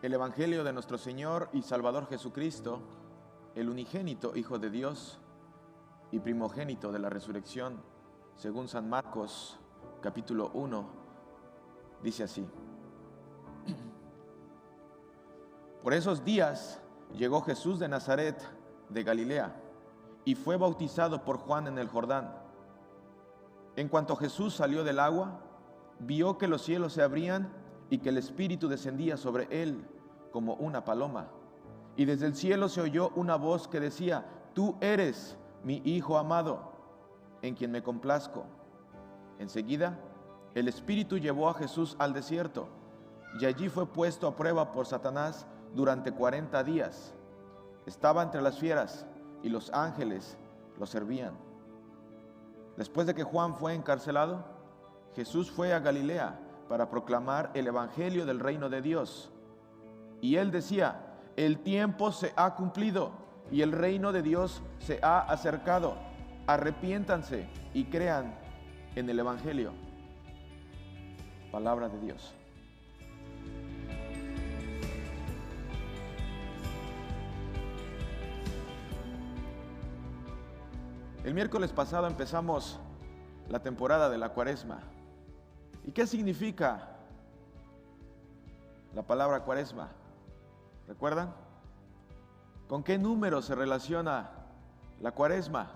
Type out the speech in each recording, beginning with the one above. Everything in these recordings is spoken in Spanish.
el Evangelio de nuestro Señor y Salvador Jesucristo, el unigénito Hijo de Dios y primogénito de la resurrección, según San Marcos, capítulo 1, dice así: Por esos días llegó Jesús de Nazaret, de Galilea, y fue bautizado por Juan en el Jordán. En cuanto Jesús salió del agua, vio que los cielos se abrían y que el Espíritu descendía sobre él como una paloma. Y desde el cielo se oyó una voz que decía: Tú eres mi Hijo amado, en quien me complazco. Enseguida, el Espíritu llevó a Jesús al desierto, y allí fue puesto a prueba por Satanás durante 40 días. Estaba entre las fieras, y los ángeles lo servían. Después de que Juan fue encarcelado, Jesús fue a Galilea para proclamar el Evangelio del reino de Dios. Y él decía: el tiempo se ha cumplido y el reino de Dios se ha acercado. Arrepiéntanse y crean en el Evangelio. Palabra de Dios. El miércoles pasado empezamos la temporada de la Cuaresma. ¿Y qué significa la palabra Cuaresma? ¿Recuerdan? ¿Con qué número se relaciona la Cuaresma?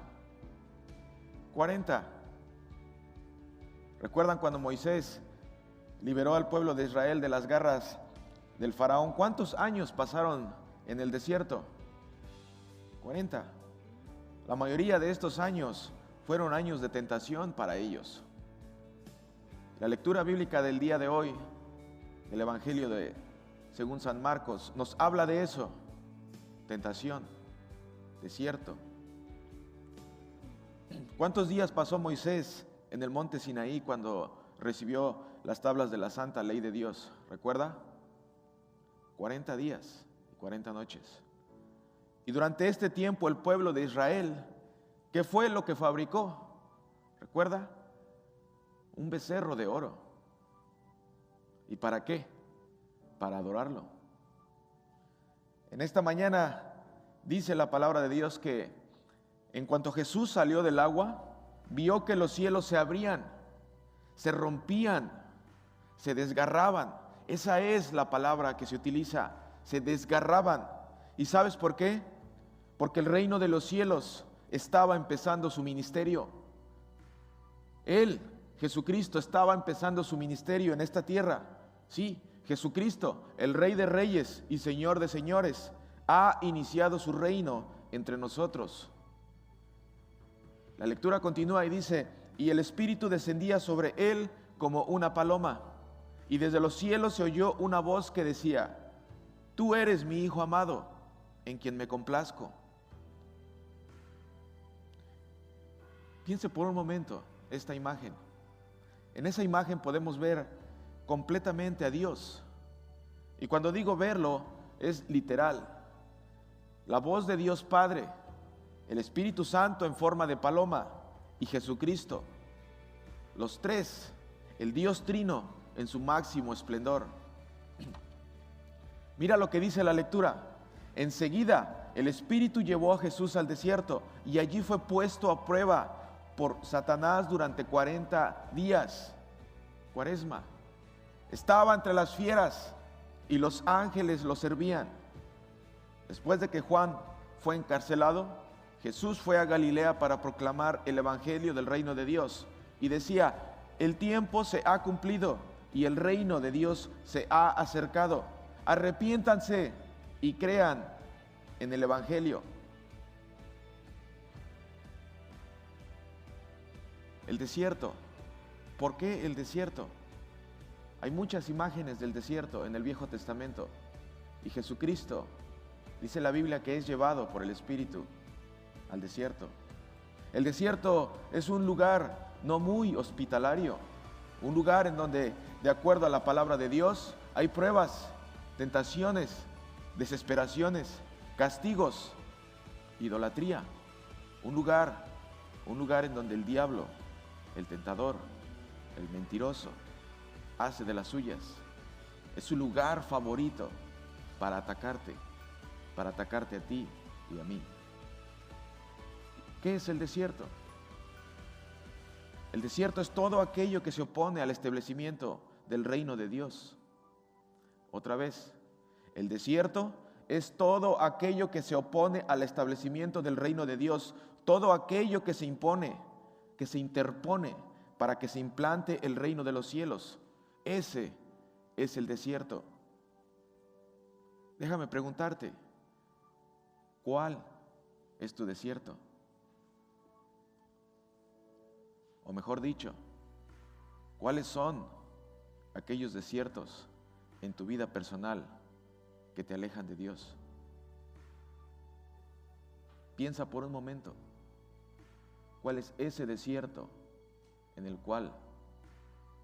40. ¿Recuerdan cuando Moisés liberó al pueblo de Israel de las garras del faraón? ¿Cuántos años pasaron en el desierto? 40. La mayoría de estos años fueron años de tentación para ellos. La lectura bíblica del día de hoy, del Evangelio según San Marcos, nos habla de eso: tentación, desierto. ¿Cuántos días pasó Moisés en el monte Sinaí cuando recibió las tablas de la santa ley de Dios? ¿Recuerda? 40 días y 40 noches. Y durante este tiempo el pueblo de Israel, ¿qué fue lo que fabricó? ¿Recuerda? Un becerro de oro. ¿Y para qué? Para adorarlo. En esta mañana dice la palabra de Dios que en cuanto Jesús salió del agua, vio que los cielos se abrían, se rompían, se desgarraban. Esa es la palabra que se utiliza: se desgarraban. ¿Y sabes por qué? Porque el reino de los cielos estaba empezando su ministerio. Él, Jesucristo, estaba empezando su ministerio en esta tierra. Sí, Jesucristo, el Rey de Reyes y Señor de Señores, ha iniciado su reino entre nosotros. La lectura continúa y dice: y el Espíritu descendía sobre él como una paloma, y desde los cielos se oyó una voz que decía: Tú eres mi Hijo amado, en quien me complazco. Piense por un momento esta imagen. En esa imagen podemos ver completamente a Dios. Y cuando digo verlo, es literal. La voz de Dios Padre, el Espíritu Santo en forma de paloma y Jesucristo. Los tres, el Dios Trino en su máximo esplendor. Mira lo que dice la lectura. Enseguida el Espíritu llevó a Jesús al desierto y allí fue puesto a prueba por Satanás durante 40 días. Cuaresma. Estaba entre las fieras y los ángeles lo servían. Después de que Juan fue encarcelado, Jesús fue a Galilea para proclamar el Evangelio del reino de Dios y decía: el tiempo se ha cumplido y el reino de Dios se ha acercado. Arrepiéntanse y crean en el Evangelio. El desierto. ¿Por qué el desierto? Hay muchas imágenes del desierto en el Viejo Testamento. Y Jesucristo, dice la Biblia, que es llevado por el Espíritu al desierto. El desierto es un lugar no muy hospitalario, un lugar en donde, de acuerdo a la palabra de Dios, hay pruebas, tentaciones, desesperaciones, castigos, idolatría. Un lugar en donde el diablo, el tentador, el mentiroso, hace de las suyas. Es su lugar favorito. para atacarte a ti y a mí. ¿Qué es el desierto? El desierto es todo aquello que se opone al establecimiento del reino de Dios. Otra vez, el desierto es todo aquello que se opone al establecimiento del reino de Dios, todo aquello que se impone, que se interpone para que se implante el reino de los cielos. Ese es el desierto. Déjame preguntarte, ¿cuál es tu desierto? O mejor dicho, ¿cuáles son aquellos desiertos en tu vida personal que te alejan de Dios? Piensa por un momento, ¿cuál es ese desierto en el cual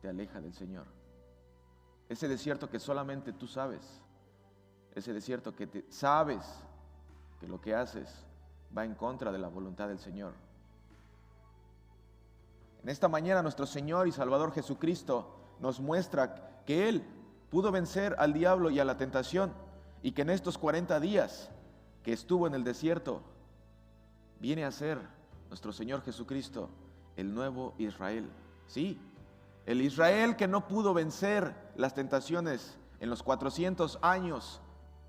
te aleja del Señor? Ese desierto que solamente tú sabes, ese desierto que sabes que lo que haces va en contra de la voluntad del Señor. En esta mañana nuestro Señor y Salvador Jesucristo nos muestra que Él pudo vencer al diablo y a la tentación, y que en estos 40 días que estuvo en el desierto, viene a ser nuestro Señor Jesucristo el nuevo Israel. Sí, el Israel que no pudo vencer las tentaciones en los 400 años,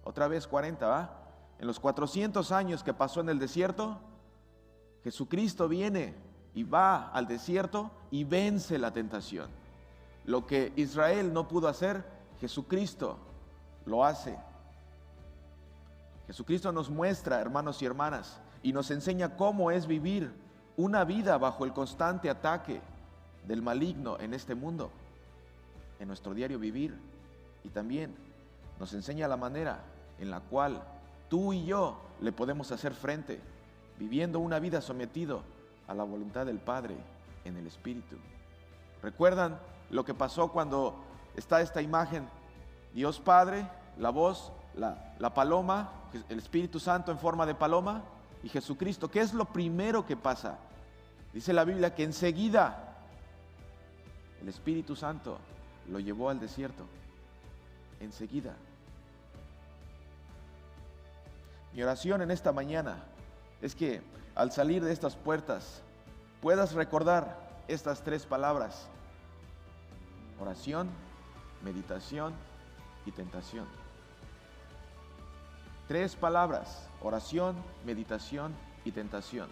otra vez 40, ¿va? En los 400 años que pasó en el desierto, Jesucristo viene y va al desierto y vence la tentación. Lo que Israel no pudo hacer, Jesucristo lo hace. Jesucristo nos muestra, hermanos y hermanas, y nos enseña cómo es vivir una vida bajo el constante ataque del maligno en este mundo, en nuestro diario vivir. Y también nos enseña la manera en la cual tú y yo le podemos hacer frente, viviendo una vida sometido a la voluntad del Padre en el Espíritu. ¿Recuerdan lo que pasó cuando está esta imagen? Dios Padre, la voz, la paloma, el Espíritu Santo en forma de paloma y Jesucristo. ¿Qué es lo primero que pasa? Dice la Biblia que enseguida el Espíritu Santo lo llevó al desierto. Enseguida. Mi oración en esta mañana es que al salir de estas puertas puedas recordar estas 3 palabras: oración, meditación y tentación. 3 palabras: oración, meditación y tentación.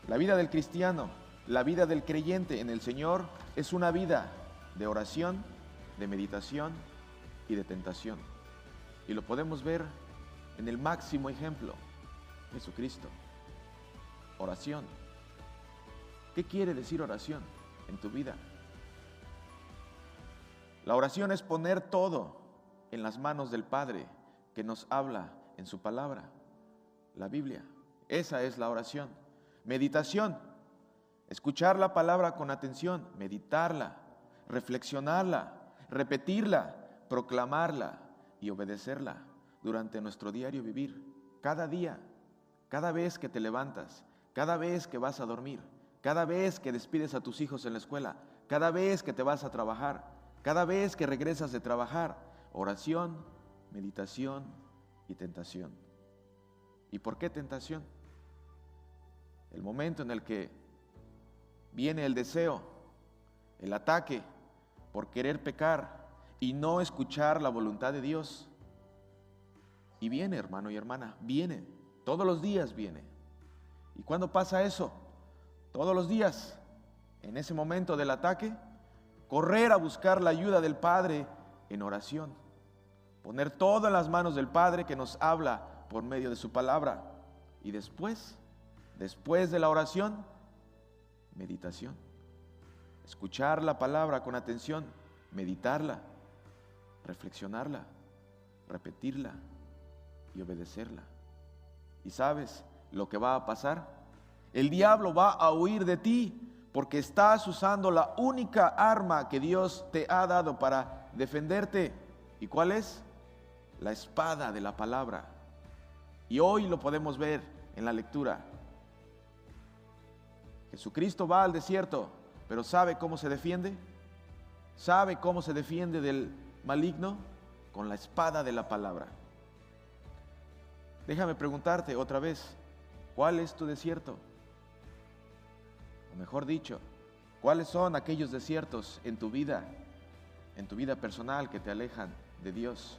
La vida del cristiano, la vida del creyente en el Señor es una vida de oración, de meditación y de tentación. Y lo podemos ver en el máximo ejemplo, Jesucristo. Oración. ¿Qué quiere decir oración en tu vida? La oración es poner todo en las manos del Padre que nos habla en su palabra, la Biblia. Esa es la oración. Meditación. Escuchar la palabra con atención, meditarla, reflexionarla, repetirla, proclamarla y obedecerla durante nuestro diario vivir. Cada día, cada vez que te levantas, cada vez que vas a dormir, cada vez que despides a tus hijos en la escuela, cada vez que te vas a trabajar, cada vez que regresas de trabajar. Oración, meditación y tentación. ¿Y por qué tentación? El momento en el que viene el deseo, el ataque por querer pecar y no escuchar la voluntad de Dios. Y viene, hermano y hermana, viene, todos los días viene. ¿Y cuándo pasa eso? Todos los días. En ese momento del ataque, correr a buscar la ayuda del Padre en oración. Poner todo en las manos del Padre que nos habla por medio de su palabra. Y después de la oración, meditación. Escuchar la palabra con atención, meditarla, reflexionarla, repetirla y obedecerla. ¿Y sabes lo que va a pasar? El diablo va a huir de ti porque estás usando la única arma que Dios te ha dado para defenderte. ¿Y cuál es? La espada de la palabra. Y hoy lo podemos ver en la lectura. Jesucristo va al desierto, pero ¿sabe cómo se defiende? ¿Sabe cómo se defiende del maligno? Con la espada de la palabra. Déjame preguntarte otra vez, ¿cuál es tu desierto? O mejor dicho, ¿cuáles son aquellos desiertos en tu vida personal que te alejan de Dios?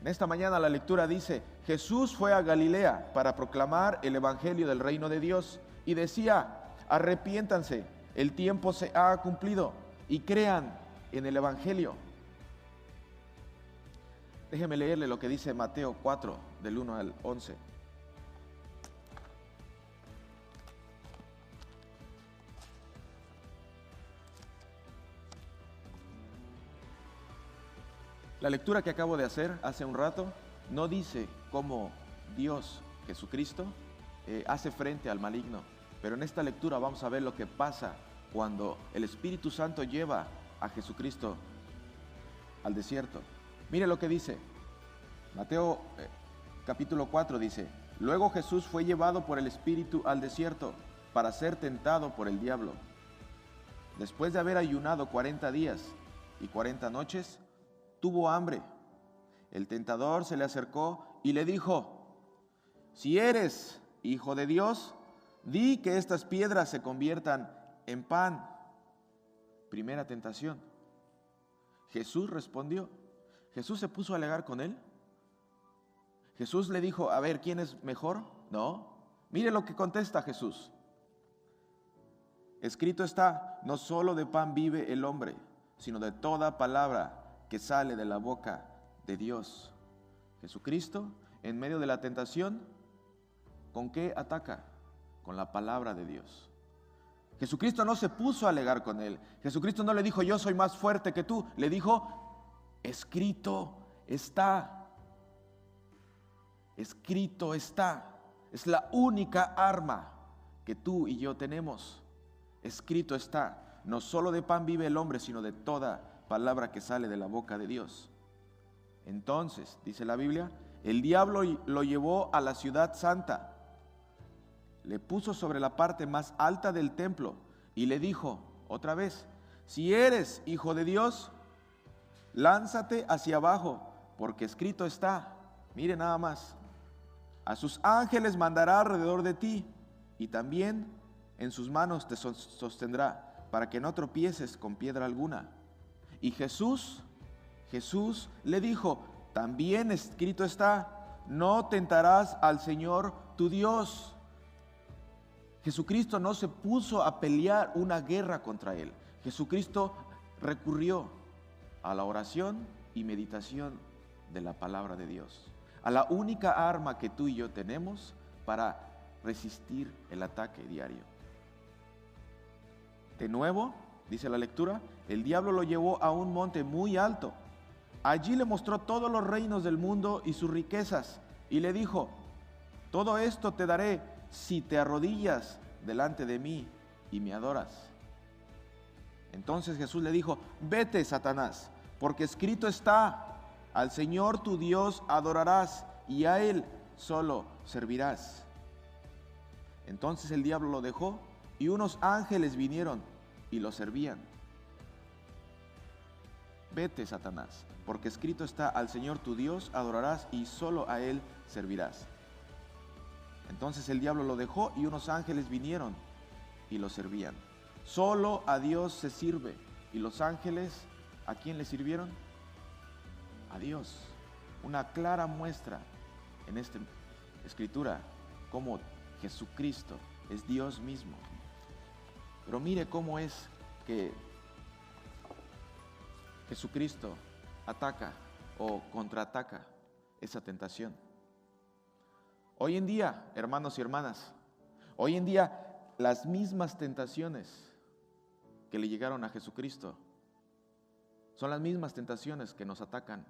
En esta mañana la lectura dice, Jesús fue a Galilea para proclamar el evangelio del reino de Dios y decía, arrepiéntanse, el tiempo se ha cumplido y crean en el evangelio. Déjeme leerle lo que dice Mateo 4, del 1 al 11. La lectura que acabo de hacer hace un rato no dice cómo Dios, Jesucristo, hace frente al maligno, pero en esta lectura vamos a ver lo que pasa cuando el Espíritu Santo lleva a Jesucristo al desierto. Mire lo que dice Mateo capítulo 4, dice, luego Jesús fue llevado por el Espíritu al desierto para ser tentado por el diablo. Después de haber ayunado 40 días y 40 noches, tuvo hambre. El tentador se le acercó y le dijo, si eres hijo de Dios, di que estas piedras se conviertan en pan. Primera tentación. Jesús respondió. Jesús se puso a alegar con él. Jesús le dijo, a ver, ¿quién es mejor? No. Mire lo que contesta Jesús. Escrito está, no solo de pan vive el hombre, sino de toda palabra que sale de la boca de Dios. Jesucristo, en medio de la tentación, ¿con qué ataca? Con la palabra de Dios. Jesucristo no se puso a alegar con él. Jesucristo no le dijo, yo soy más fuerte que tú. Le dijo, escrito está. Escrito está. Es la única arma que tú y yo tenemos. Escrito está. No solo de pan vive el hombre, sino de toda palabra que sale de la boca de Dios. Entonces, dice la Biblia, el diablo lo llevó a la ciudad santa, le puso sobre la parte más alta del templo y le dijo otra vez, si eres hijo de Dios, lánzate hacia abajo, porque escrito está, mire nada más, a sus ángeles mandará alrededor de ti y también en sus manos te sostendrá, para que no tropieces con piedra alguna. Y Jesús le dijo, también escrito está, no tentarás al Señor tu Dios. Jesucristo no se puso a pelear una guerra contra él. Jesucristo recurrió a la oración y meditación de la palabra de Dios, a la única arma que tú y yo tenemos para resistir el ataque diario. De nuevo, dice la lectura, el diablo lo llevó a un monte muy alto. Allí le mostró todos los reinos del mundo y sus riquezas y le dijo, todo esto te daré si te arrodillas delante de mí y me adoras. Entonces Jesús le dijo, vete, Satanás, porque escrito está, al Señor tu Dios adorarás y a Él solo servirás. Entonces el diablo lo dejó y unos ángeles vinieron y lo servían. Vete, Satanás, porque escrito está, al Señor tu Dios adorarás y solo a Él servirás. Entonces el diablo lo dejó y unos ángeles vinieron y lo servían. Solo a Dios se sirve. ¿Y los ángeles a quién le sirvieron? A Dios. Una clara muestra en esta escritura cómo Jesucristo es Dios mismo. Pero mire cómo es que Jesucristo ataca o contraataca esa tentación. Hoy en día, hermanos y hermanas, hoy en día las mismas tentaciones que le llegaron a Jesucristo son las mismas tentaciones que nos atacan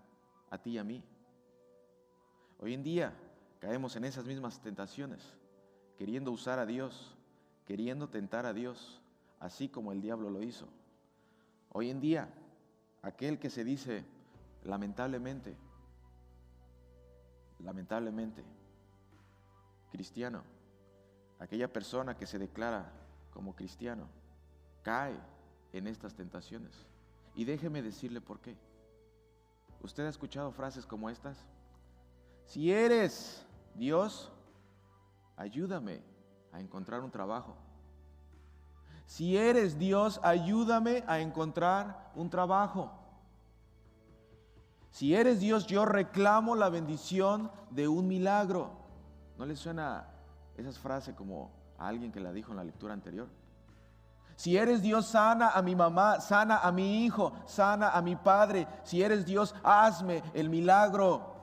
a ti y a mí. Hoy en día caemos en esas mismas tentaciones, queriendo usar a Dios, queriendo tentar a Dios, así como el diablo lo hizo. Hoy en día, aquel que se dice lamentablemente, cristiano, aquella persona que se declara como cristiano, cae en estas tentaciones. Y déjeme decirle por qué. ¿Usted ha escuchado frases como estas? Si eres Dios, ayúdame a encontrar un trabajo. Si eres Dios, ayúdame a encontrar un trabajo. Si eres Dios, yo reclamo la bendición de un milagro. ¿No les suena esa frase como a alguien que la dijo en la lectura anterior? Si eres Dios, sana a mi mamá, sana a mi hijo, sana a mi padre. Si eres Dios, hazme el milagro.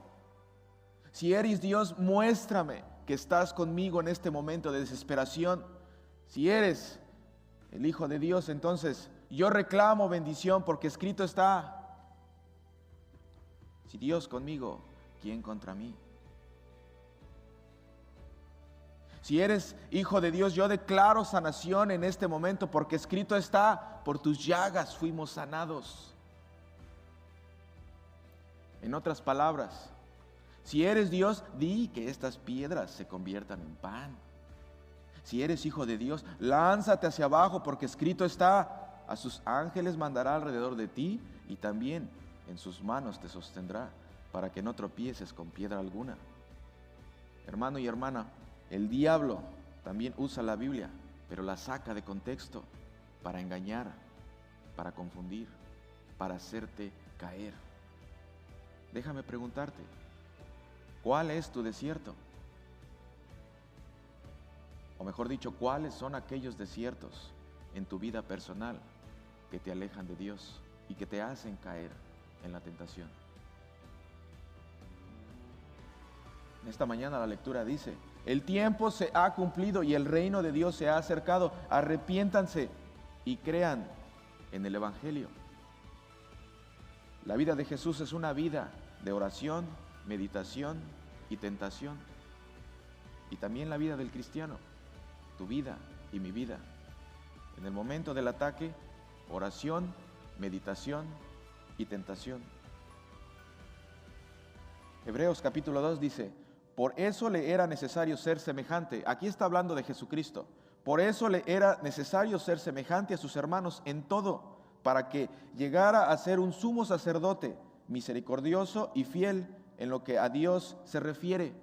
Si eres Dios, muéstrame que estás conmigo en este momento de desesperación. Si eres el Hijo de Dios, entonces yo reclamo bendición, porque escrito está: si Dios conmigo, ¿quién contra mí? Si eres Hijo de Dios, yo declaro sanación en este momento, porque escrito está: por tus llagas fuimos sanados. En otras palabras, si eres Dios, di que estas piedras se conviertan en pan. Si eres Hijo de Dios, lánzate hacia abajo, porque escrito está: a sus ángeles mandará alrededor de ti, y también en sus manos te sostendrá, para que no tropieces con piedra alguna. Hermano y hermana, el diablo también usa la Biblia, pero la saca de contexto para engañar, para confundir, para hacerte caer. Déjame preguntarte, ¿cuál es tu desierto? O mejor dicho, ¿cuáles son aquellos desiertos en tu vida personal que te alejan de Dios y que te hacen caer en la tentación? En esta mañana la lectura dice: el tiempo se ha cumplido y el reino de Dios se ha acercado. Arrepiéntanse y crean en el Evangelio. La vida de Jesús es una vida de oración, meditación y tentación. Y también la vida del cristiano, tu vida y mi vida. En el momento del ataque, oración, meditación y tentación. Hebreos capítulo 2 dice: por eso le era necesario ser semejante. Aquí está hablando de Jesucristo. Por eso le era necesario ser semejante a sus hermanos en todo, para que llegara a ser un sumo sacerdote, misericordioso y fiel en lo que a Dios se refiere,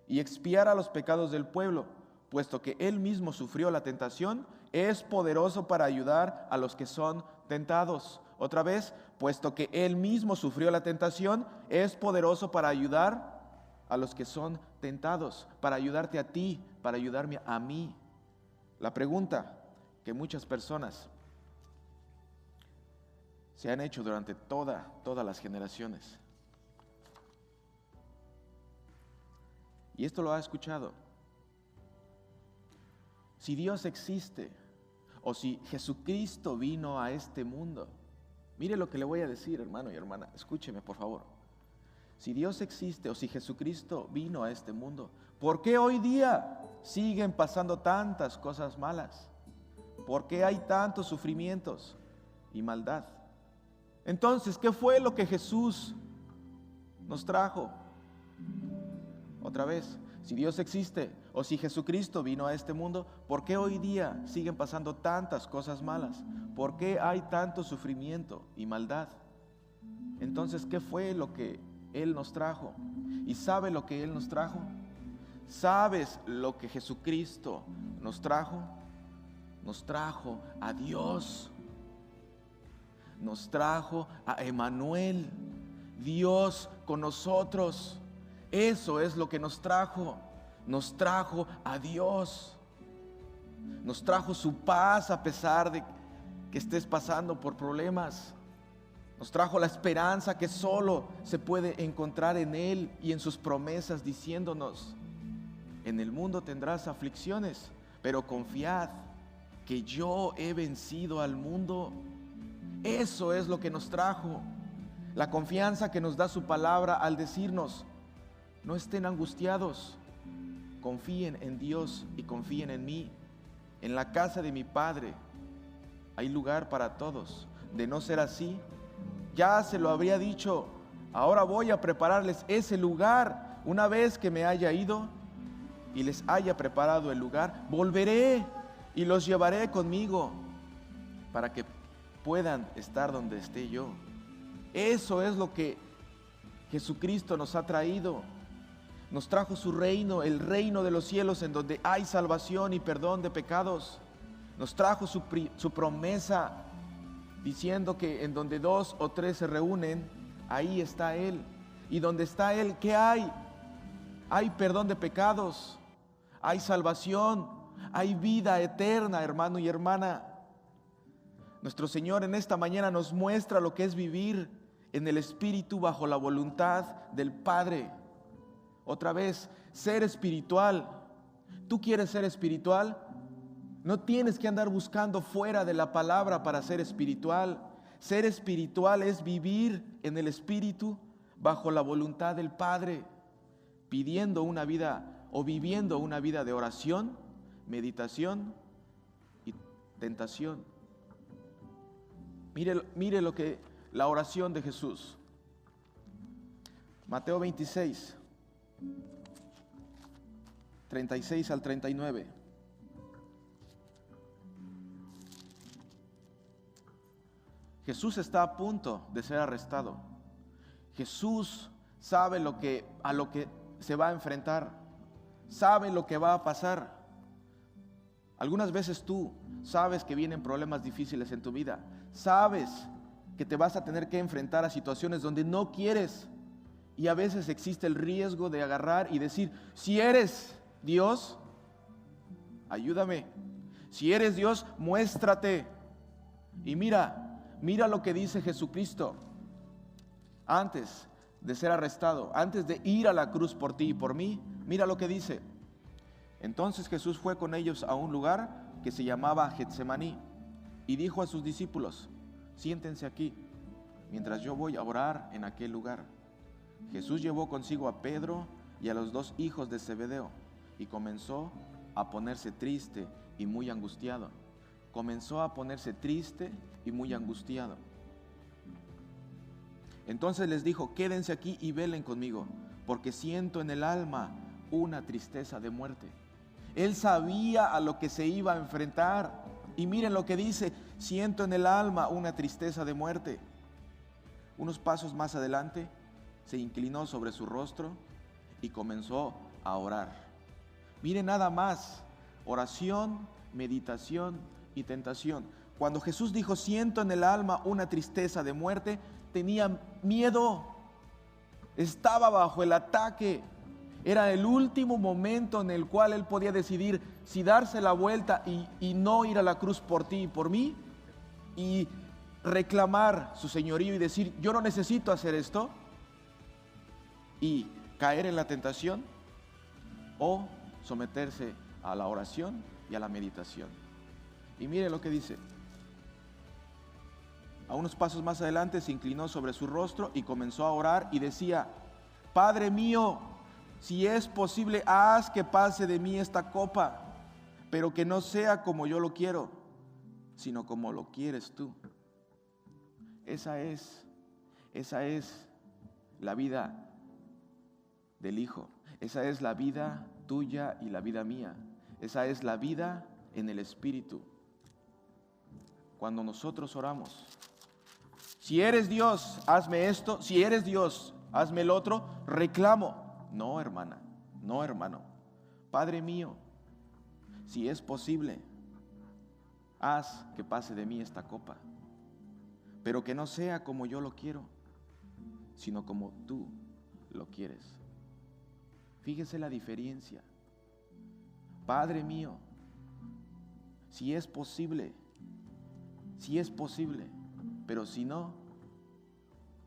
y expiara los pecados del pueblo, puesto que él mismo sufrió la tentación, es poderoso para ayudar a los que son tentados. Otra vez, puesto que él mismo sufrió la tentación, es poderoso para ayudar a los que son tentados, para ayudarte a ti, para ayudarme a mí. La pregunta que muchas personas se han hecho durante todas las generaciones, y esto lo ha escuchado: si Dios existe, o si Jesucristo vino a este mundo. Mire lo que le voy a decir, hermano y hermana, escúcheme por favor. Si Dios existe o si Jesucristo vino a este mundo, ¿por qué hoy día siguen pasando tantas cosas malas? ¿Por qué hay tantos sufrimientos y maldad? Entonces, ¿qué fue lo que Jesús nos trajo? Otra vez, si Dios existe o si Jesucristo vino a este mundo, ¿por qué hoy día siguen pasando tantas cosas malas? ¿Por qué hay tanto sufrimiento y maldad? Entonces, ¿qué fue lo que Él nos trajo? ¿Y sabe lo que Él nos trajo? ¿Sabes lo que Jesucristo nos trajo? Nos trajo a Dios. Nos trajo a Emmanuel, Dios con nosotros. Eso es lo que nos trajo. Nos trajo a Dios. Nos trajo su paz a pesar de que estés pasando por problemas. Nos trajo la esperanza que solo se puede encontrar en Él y en sus promesas, diciéndonos: en el mundo tendrás aflicciones, pero confiad que yo he vencido al mundo. Eso es lo que nos trajo. La confianza que nos da su palabra al decirnos: no estén angustiados, confíen en Dios y confíen en mí. En la casa de mi Padre hay lugar para todos. De no ser así, ya se lo habría dicho. Ahora voy a prepararles ese lugar. Una vez que me haya ido y les haya preparado el lugar, volveré y los llevaré conmigo para que puedan estar donde esté yo. Eso es lo que Jesucristo nos ha traído. Nos trajo su reino, el reino de los cielos, en donde hay salvación y perdón de pecados. Nos trajo su promesa, diciendo que en donde 2 o 3 se reúnen, ahí está Él. Y donde está Él, ¿qué hay? Hay perdón de pecados, hay salvación, hay vida eterna, hermano y hermana. Nuestro Señor en esta mañana nos muestra lo que es vivir en el Espíritu bajo la voluntad del Padre. Otra vez, ser espiritual. ¿Tú quieres ser espiritual? No tienes que andar buscando fuera de la palabra para ser espiritual. Ser espiritual es vivir en el Espíritu bajo la voluntad del Padre, pidiendo una vida o viviendo una vida de oración, meditación y tentación. Mire lo que la oración de Jesús. Mateo 26, 36 al 39. Jesús está a punto de ser arrestado. Jesús sabe a lo que se va a enfrentar, sabe lo que va a pasar. Algunas veces tú sabes que vienen problemas difíciles en tu vida, sabes que te vas a tener que enfrentar a situaciones donde no quieres, y a veces existe el riesgo de agarrar y decir: si eres Dios, ayúdame. Si eres Dios, muéstrate. Y mira lo que dice Jesucristo antes de ser arrestado, antes de ir a la cruz por ti y por mí. Mira lo que dice. Entonces Jesús fue con ellos a un lugar que se llamaba Getsemaní y dijo a sus discípulos: siéntense aquí mientras yo voy a orar en aquel lugar. Jesús llevó consigo a Pedro y a los 2 hijos de Zebedeo y comenzó a ponerse triste y muy angustiado. Comenzó a ponerse triste y muy angustiado. Entonces les dijo: quédense aquí y velen conmigo, porque siento en el alma una tristeza de muerte. Él sabía a lo que se iba a enfrentar. Y miren lo que dice: siento en el alma una tristeza de muerte. Unos pasos más adelante, se inclinó sobre su rostro y comenzó a orar. Miren nada más: oración, meditación y tentación. Cuando Jesús dijo: siento en el alma una tristeza de muerte, tenía miedo, estaba bajo el ataque. Era el último momento en el cual él podía decidir si darse la vuelta y no ir a la cruz por ti y por mí, y reclamar su señorío y decir: yo no necesito hacer esto, y caer en la tentación, o someterse a la oración y a la meditación. Y mire lo que dice. A unos pasos más adelante se inclinó sobre su rostro y comenzó a orar y decía: Padre mío, si es posible, haz que pase de mí esta copa, pero que no sea como yo lo quiero, sino como lo quieres tú. Esa es la vida del Hijo. Esa es la vida tuya y la vida mía. Esa es la vida en el Espíritu. Cuando nosotros oramos: si eres Dios, hazme esto; si eres Dios, hazme el otro, reclamo. No, hermana, no, hermano. Padre mío, si es posible, haz que pase de mí esta copa, pero que no sea como yo lo quiero, sino como tú lo quieres. Fíjese la diferencia. Padre mío, si es posible, pero si no,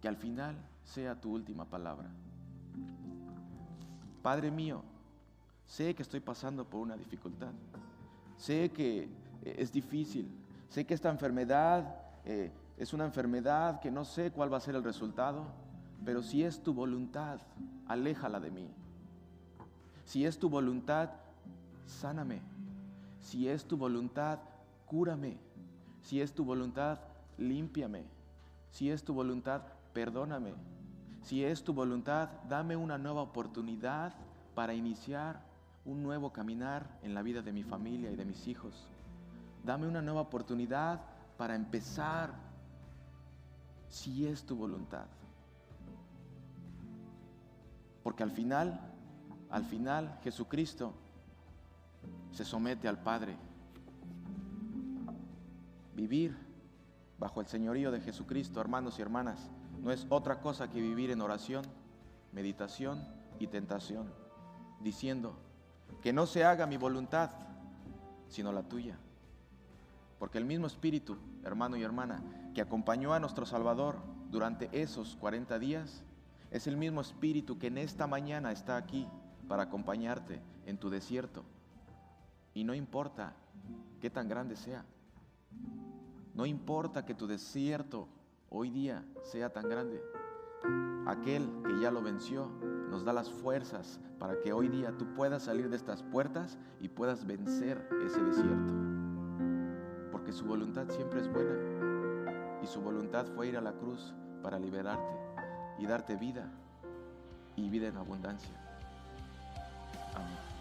que al final sea tu última palabra. Padre mío, sé que estoy pasando por una dificultad, sé que es difícil, sé que esta enfermedad es una enfermedad que no sé cuál va a ser el resultado, pero si es tu voluntad, aléjala de mí. Si es tu voluntad, sáname. Si es tu voluntad, cúrame. Si es tu voluntad, límpiame. Si es tu voluntad, perdóname. Si es tu voluntad, dame una nueva oportunidad para iniciar un nuevo caminar en la vida de mi familia y de mis hijos. Dame una nueva oportunidad para empezar, si es tu voluntad. Porque al final Al final, Jesucristo se somete al Padre. Vivir bajo el señorío de Jesucristo, hermanos y hermanas, no es otra cosa que vivir en oración, meditación y tentación, diciendo que no se haga mi voluntad, sino la tuya. Porque el mismo Espíritu, hermano y hermana, que acompañó a nuestro Salvador durante esos 40 días, es el mismo Espíritu que en esta mañana está aquí para acompañarte en tu desierto. Y no importa qué tan grande sea, no importa que tu desierto hoy día sea tan grande, aquel que ya lo venció nos da las fuerzas para que hoy día tú puedas salir de estas puertas y puedas vencer ese desierto. Porque su voluntad siempre es buena y su voluntad fue ir a la cruz para liberarte y darte vida y vida en abundancia. Amén.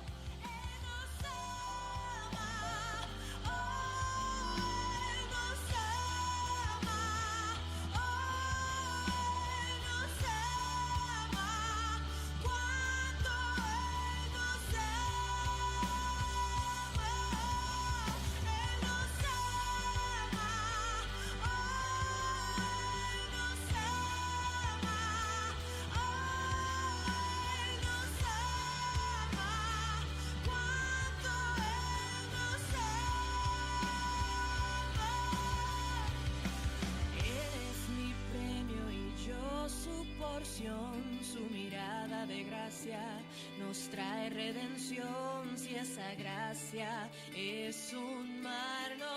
Su mirada de gracia nos trae redención. Si esa gracia es un mar, no